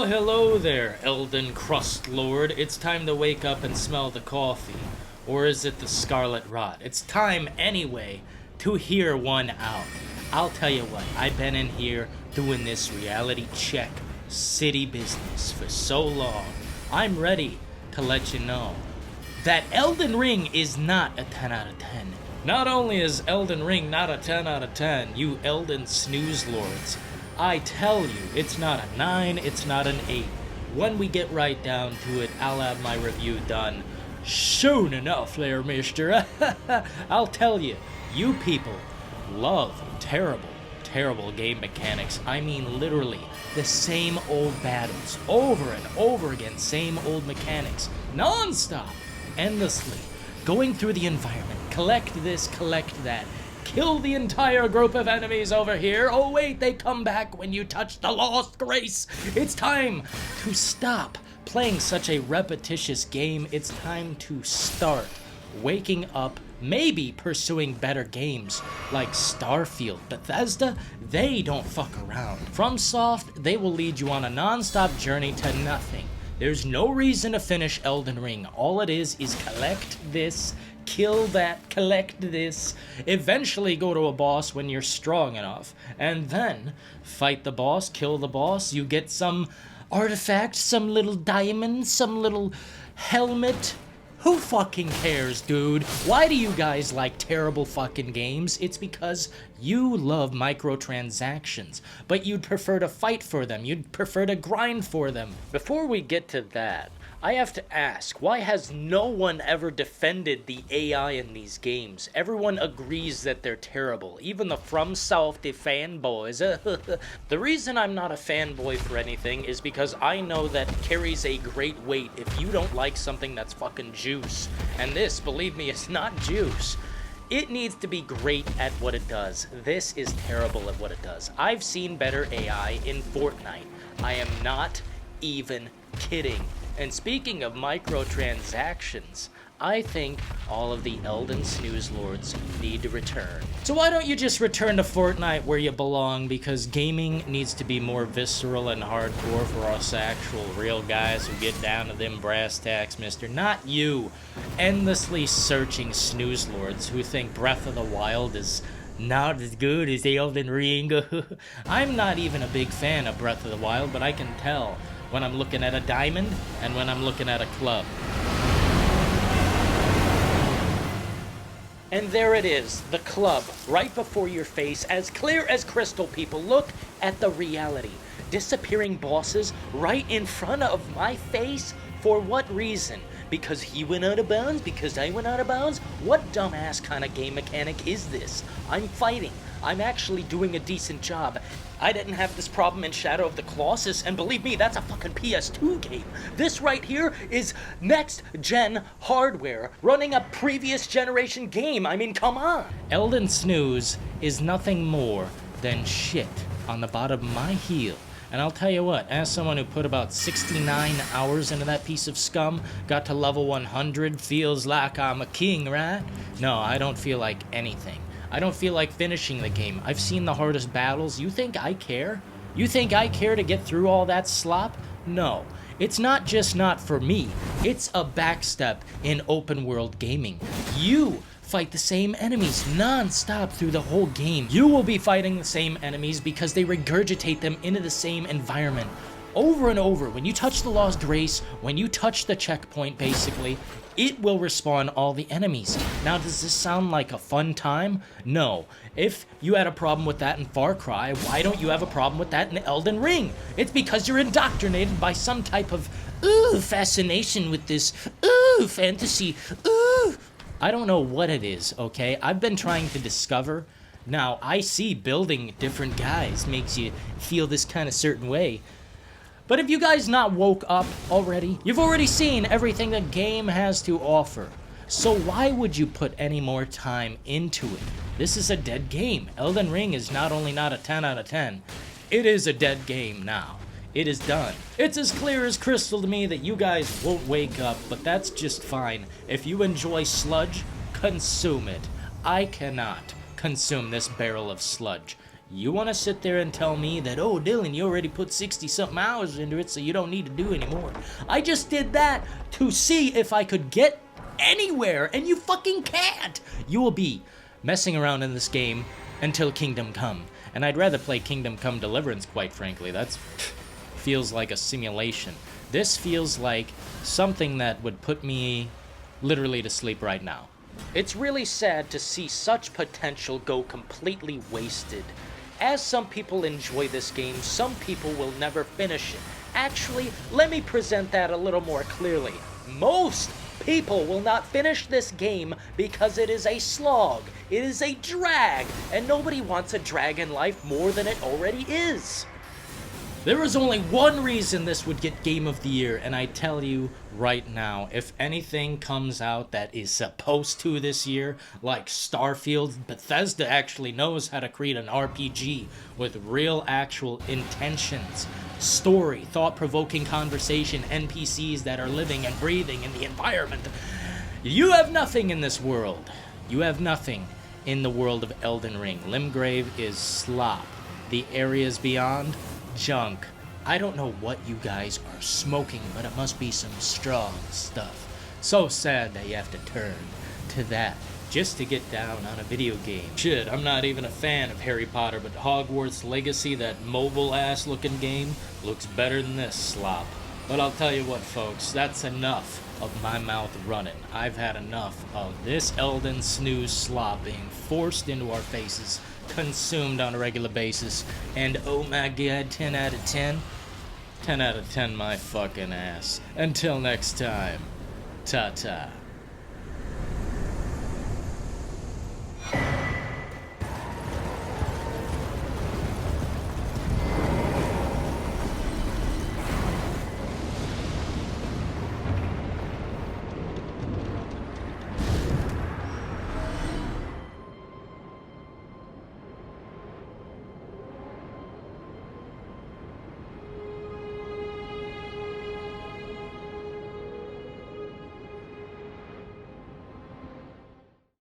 Well, hello there, Elden Crust Lord. It's time to wake up and smell the coffee. Or is it the scarlet rot? It's time, anyway, to hear one out. I'll tell you what, I've been in here doing this reality check city business for so long. I'm ready to let you know that Elden Ring is not a 10 out of 10. Not only is Elden Ring not a 10 out of 10, you Elden snooze lords, I tell you, it's not a 9, it's not an 8. When we get right down to it, I'll have my review done soon enough there, mister. I'll tell you, you people love terrible game mechanics. I mean literally the same old battles, over and over again, same old mechanics, non-stop, endlessly, going through the environment, collect this, collect that, kill the entire group of enemies over here. Oh wait, they come back when you touch the lost grace. It's time to stop playing such a repetitious game. It's time to start waking up, maybe pursuing better games like Starfield. Bethesda, they don't fuck around. FromSoft, they will lead you on a non-stop journey to nothing. There's no reason to finish Elden Ring. All it is collect this, kill that, collect this, eventually go to a boss when you're strong enough, and then fight the boss, kill the boss, you get some artifact, some little diamond, some little helmet. Who fucking cares, dude? Why do you guys like terrible fucking games? It's because you love microtransactions, but you'd prefer to fight for them. You'd prefer to grind for them. Before we get to that, I have to ask, why has no one ever defended the AI in these games? Everyone agrees that they're terrible, even the FromSoftware fanboys. The reason I'm not a fanboy for anything is because I know that carries a great weight if you don't like something that's fucking juice. And this, believe me, is not juice. It needs to be great at what it does. This is terrible at what it does. I've seen better AI in Fortnite. I am not even kidding. And speaking of microtransactions, I think all of the Elden snooze lords need to return. So why don't you just return to Fortnite where you belong, because gaming needs to be more visceral and hardcore for us actual real guys who get down to them brass tacks, mister. Not you, endlessly searching snooze lords who think Breath of the Wild is not as good as Elden Ring. I'm not even a big fan of Breath of the Wild, but I can tell when I'm looking at a diamond and when I'm looking at a club. And there it is, the club, right before your face, as clear as crystal, people. Look at the reality. Disappearing bosses right in front of my face? For what reason? Because he went out of bounds? Because I went out of bounds? What dumbass kind of game mechanic is this? I'm fighting. I'm actually doing a decent job. I didn't have this problem in Shadow of the Colossus, and believe me, that's a fucking PS2 game. This right here is next-gen hardware running a previous generation game. I mean, come on. Elden Snooze is nothing more than shit on the bottom of my heel. And I'll tell you what, as someone who put about 69 hours into that piece of scum, got to level 100, feels like I'm a king, right? No, I don't feel like anything. I don't feel like finishing the game. I've seen the hardest battles. You think I care? You think I care to get through all that slop? No. It's not just not for me. It's a backstep in open world gaming. You fight the same enemies non-stop through the whole game. You will be fighting the same enemies because they regurgitate them into the same environment over and over. When you touch the Lost Grace, when you touch the checkpoint, basically, it will respawn all the enemies. Now, does this sound like a fun time? No. If you had a problem with that in Far Cry, why don't you have a problem with that in Elden Ring? It's because you're indoctrinated by some type of, fascination with this, fantasy, I don't know what it is, okay? I've been trying to discover. Now, I see building different guys makes you feel this kind of certain way. But have you guys not woke up already? You've already seen everything the game has to offer. So why would you put any more time into it? This is a dead game. Elden Ring is not only not a 10 out of 10, it is a dead game now. It is done. It's as clear as crystal to me that you guys won't wake up, but that's just fine. If you enjoy sludge, consume it. I cannot consume this barrel of sludge. You want to sit there and tell me that, oh, Dylan, you already put 60-something hours into it, so you don't need to do anymore. I just did that to see if I could get anywhere, and you fucking can't. You will be messing around in this game until Kingdom Come. And I'd rather play Kingdom Come Deliverance, quite frankly. That's feels like a simulation. This feels like something that would put me literally to sleep right now. It's really sad to see such potential go completely wasted. As some people enjoy this game, some people will never finish it. Actually, let me present that a little more clearly. Most people will not finish this game because it is a slog, it is a drag, and nobody wants a drag in life more than it already is. There is only one reason this would get Game of the Year, and I tell you right now, if anything comes out that is supposed to this year, like Starfield, Bethesda actually knows how to create an RPG with real actual intentions, story, thought-provoking conversation, NPCs that are living and breathing in the environment. You have nothing in this world. You have nothing in the world of Elden Ring. Limgrave is slop. The areas beyond, junk. I don't know what you guys are smoking, but it must be some strong stuff. So sad that you have to turn to that just to get down on a video game. Shit, I'm not even a fan of Harry Potter, but Hogwarts Legacy, that mobile-ass looking game, looks better than this slop. But I'll tell you what, folks, that's enough of my mouth running. I've had enough of this Elden snooze slop being forced into our faces, consumed on a regular basis, and oh my god, 10 out of 10? 10 out of 10 my fucking ass. Until next time, ta-ta.